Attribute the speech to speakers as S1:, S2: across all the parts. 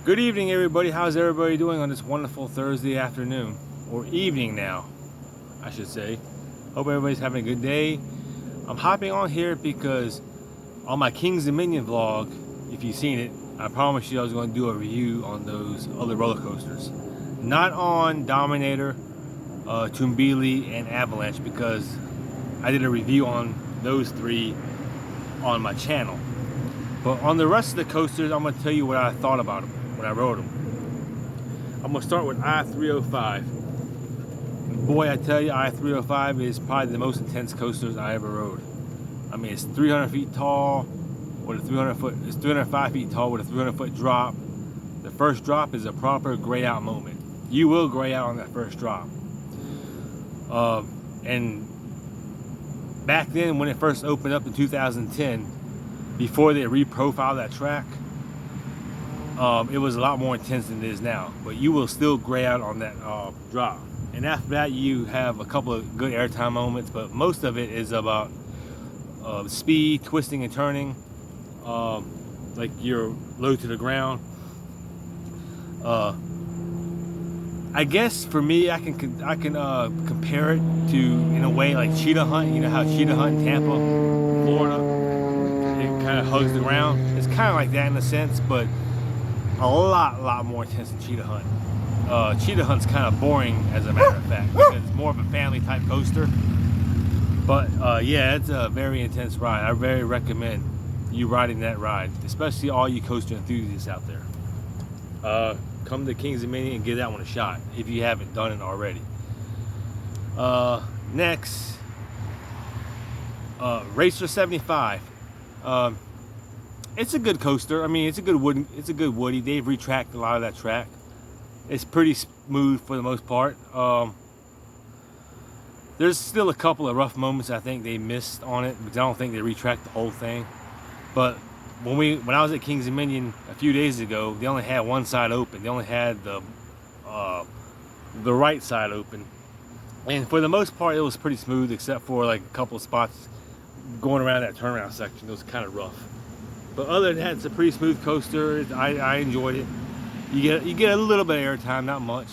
S1: Good evening, everybody. How's everybody doing on this wonderful Thursday afternoon, or evening now, I should say. Hope everybody's having a good day. I'm hopping on here because on my Kings Dominion vlog, if you've seen it, I promised you I was going to do a review on those other roller coasters. Not on Dominator, Tumbili, and Avalanche, because I did a review on those three on my channel. But on the rest of the coasters, I'm going to tell you what I thought about them when I rode them. I'm going to start with I-305. Boy, I tell you, I-305 is probably the most intense coasters I ever rode. I mean, it's 300 feet tall with a 305 feet tall with a 300-foot drop. The first drop is a proper gray out moment. You will gray out on that first drop. And back then, when it first opened up in 2010, before they reprofiled that track, it was a lot more intense than it is now. But you will still gray out on that drop. And after that, you have a couple of good airtime moments, but most of it is about speed, twisting and turning, like you're low to the ground. I guess for me, I can compare it to, in a way, like Cheetah Hunt. You know how Cheetah Hunt in Tampa, Florida, it kind of hugs the ground. It's kind of like that in a sense, but a lot more intense than Cheetah Hunt. Cheetah Hunt's kind of boring, as a matter of fact, because it's more of a family type coaster. But yeah, it's a very intense ride. I very recommend you riding that ride, especially all you coaster enthusiasts out there. Come to Kings Dominion and give that one a shot if you haven't done it already. Next, Racer 75. It's a good coaster. I mean, it's a good woody. They've retracted a lot of that track. It's pretty smooth for the most part. There's still a couple of rough moments I think they missed on it, because I don't think they retracked the whole thing. But when I was at Kings Dominion a few days ago, they only had one side open. They only had the right side open, and for the most part, it was pretty smooth, except for like a couple of spots going around that turnaround section. It was kind of rough. But other than that, it's a pretty smooth coaster. I enjoyed it. You get a little bit of airtime, not much.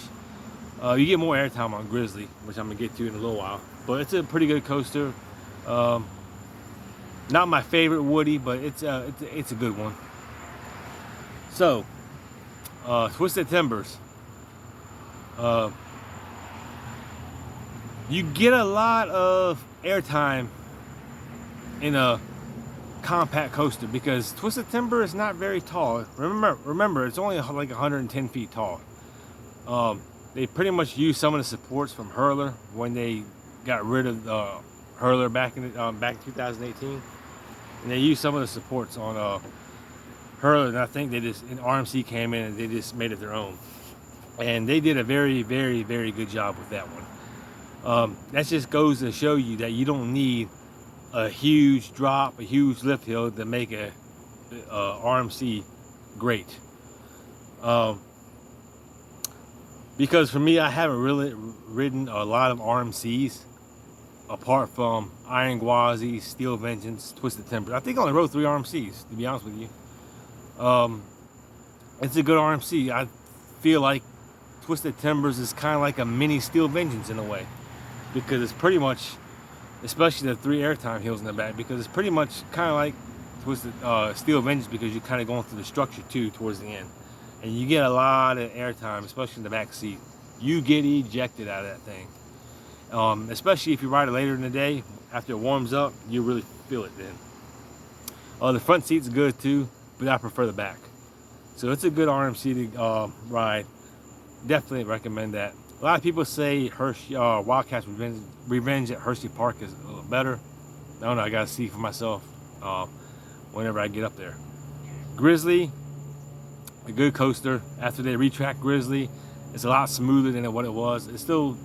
S1: You get more airtime on Grizzly, which I'm gonna get to in a little while. But it's a pretty good coaster. Not my favorite woody, but it's a good one. So, Twisted Timbers. You get a lot of airtime in a compact coaster, because Twisted Timber is not very tall. Remember, it's only like 110 feet tall. They pretty much used some of the supports from Hurler when they got rid of Hurler back in 2018, and they used some of the supports on Hurler, and I think RMC came in and they just made it their own, and they did a very good job with that one. That just goes to show you that you don't need a huge drop, a huge lift hill to make a RMC great. Because for me, I haven't really ridden a lot of RMCs apart from Iron Gwazi, Steel Vengeance, Twisted Timbers. I think I only rode 3 RMCs, to be honest with you. It's a good RMC. I feel like Twisted Timbers is kind of like a mini Steel Vengeance in a way, because it's pretty much, especially the 3 airtime hills in the back, because it's pretty much kind of like Twisted Steel Vengeance, because you're kind of going through the structure too towards the end, and you get a lot of airtime, especially in the back seat. You get ejected out of that thing, especially if you ride it later in the day after it warms up. You really feel it then. The front seat's good too, but I prefer the back. So it's a good RMC to ride. Definitely recommend that. A lot of people say Wildcats Revenge at Hershey Park is a little better. I don't know, I gotta see for myself whenever I get up there. Grizzly, a good coaster. After they retracked Grizzly, it's a lot smoother than what it was. It's still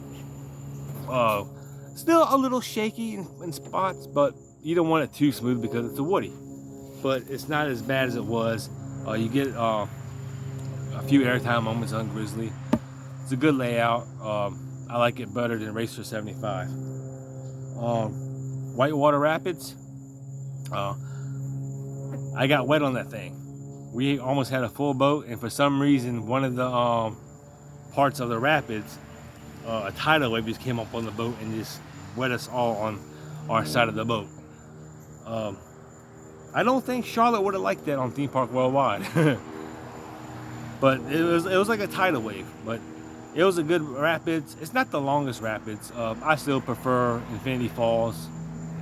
S1: a little shaky in spots, but you don't want it too smooth because it's a woody. But it's not as bad as it was. You get a few airtime moments on Grizzly. It's a good layout. I like it better than Racer 75. Whitewater Rapids. I got wet on that thing. we almost had a full boat, and for some reason, one of the parts of the rapids, a tidal wave just came up on the boat and just wet us all on our side of the boat. I don't think Charlotte would have liked that on Theme Park Worldwide. But it was like a tidal wave, but it was a good rapids. It's not the longest rapids. I still prefer Infinity Falls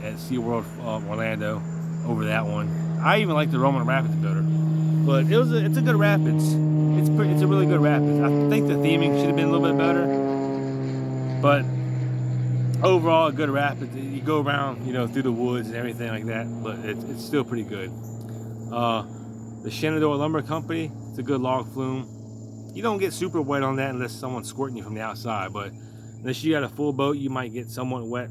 S1: at SeaWorld Orlando over that one. I even like the Roman Rapids better. But it's a good rapids. It's a really good rapids. I think the theming should have been a little bit better, but overall a good rapids. You go around, you know, through the woods and everything like that, but it's still pretty good. The Shenandoah Lumber Company, it's a good log flume. You don't get super wet on that unless someone's squirting you from the outside, but unless you got a full boat, you might get somewhat wet.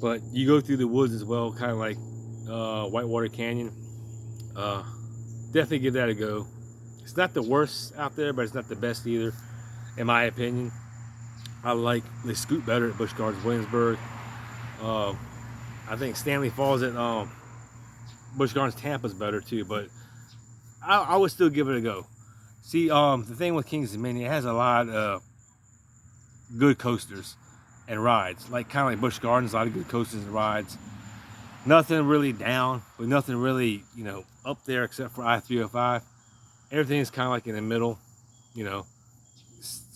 S1: But you go through the woods as well, kind of like Whitewater Canyon. Definitely give that a go. It's not the worst out there, but it's not the best either, in my opinion. They scoot better at Busch Gardens Williamsburg. I think Stanley Falls at Busch Gardens Tampa's better too, but I would still give it a go. See, the thing with Kings Dominion, it has a lot of good coasters and rides, like kind of like Busch Gardens, a lot of good coasters and rides. Nothing really down, but nothing really, you know, up there except for I-305. Everything's kind of like in the middle, you know,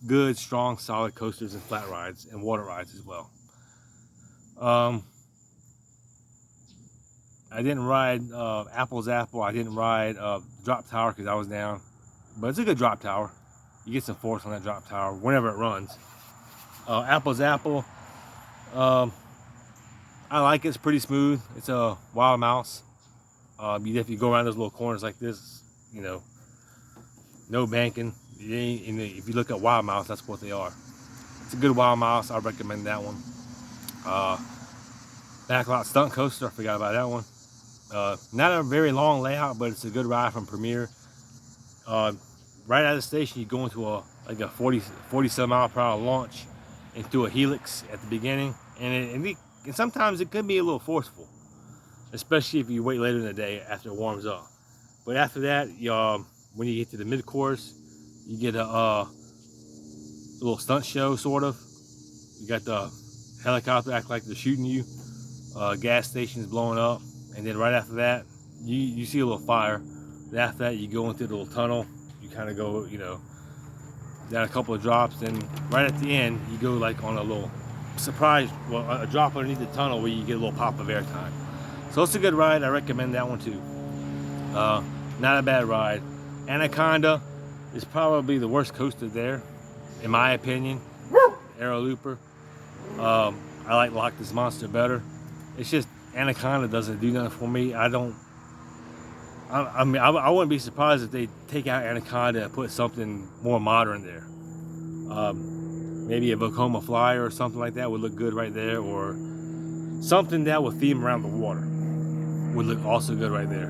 S1: good, strong, solid coasters and flat rides and water rides as well. I didn't ride Apple's Apple. I didn't ride Drop Tower because I was down, but it's a good drop tower. You get some force on that drop tower whenever it runs. Apple's Apple, I like it. It's pretty smooth. It's a wild mouse. If you go around those little corners like this, you know, no banking. If you look at wild mouse, that's what they are. It's a good wild mouse. I recommend that one. Backlot Stunt Coaster, I forgot about that one. Not a very long layout, but it's a good ride from Premier. Right out of the station, you go into a 47 mile per hour launch into a helix at the beginning, and sometimes it could be a little forceful, especially if you wait later in the day after it warms up. But after that, when you get to the mid-course, you get a little stunt show, sort of. You got the helicopter act like they're shooting you. Gas stations blowing up, and then right after that, you see a little fire. And after that, you go into the little tunnel. You kind of go, you know, down a couple of drops, and right at the end, you go like on a little surprise, a drop underneath the tunnel where you get a little pop of airtime. So it's a good ride. I recommend that one too. Not a bad ride. Anaconda is probably the worst coaster there, in my opinion. Aero Looper. I like Loch This Monster better. It's just Anaconda doesn't do nothing for me. I wouldn't be surprised if they take out Anaconda and put something more modern there. Maybe a Vekoma Flyer or something like that would look good right there, or something that would theme around the water would look also good right there.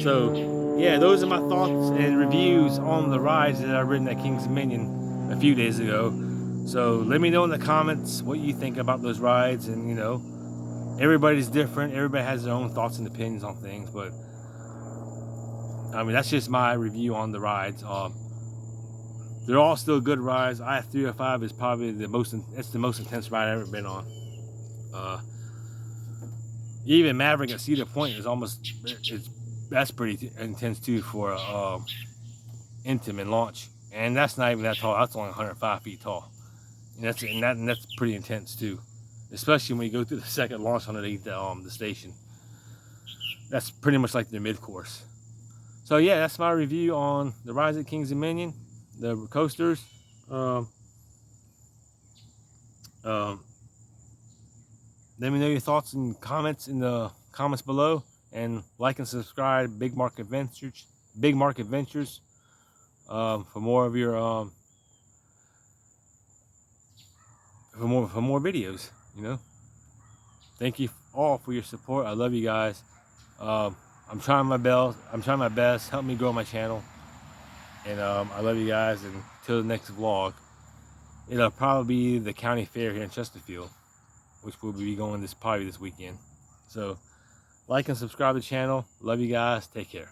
S1: So yeah, those are my thoughts and reviews on the rides that I've ridden at Kings Dominion a few days ago. So let me know in the comments what you think about those rides, and you know, everybody's different. Everybody has their own thoughts and opinions on things, but I mean, that's just my review on the rides. They're all still good rides. I-305 is probably the most intense ride I've ever been on. Even Maverick at Cedar Point is that's pretty intense too for Intamin launch, and that's not even that tall. That's only 105 feet tall, and that's pretty intense too, especially when you go through the second launch underneath the station. That's pretty much like the mid-course. So yeah, that's my review on the rides at Kings Dominion, the coasters. Let me know your thoughts and comments in the comments below, and like and subscribe. Big Mark Adventures, for more of your for more videos. You know, thank you all for your support. I love you guys. I'm trying my best. Help me grow my channel. And I love you guys. And until the next vlog, it'll probably be the county fair here in Chesterfield, which will be going probably this weekend. So like and subscribe to the channel. Love you guys. Take care.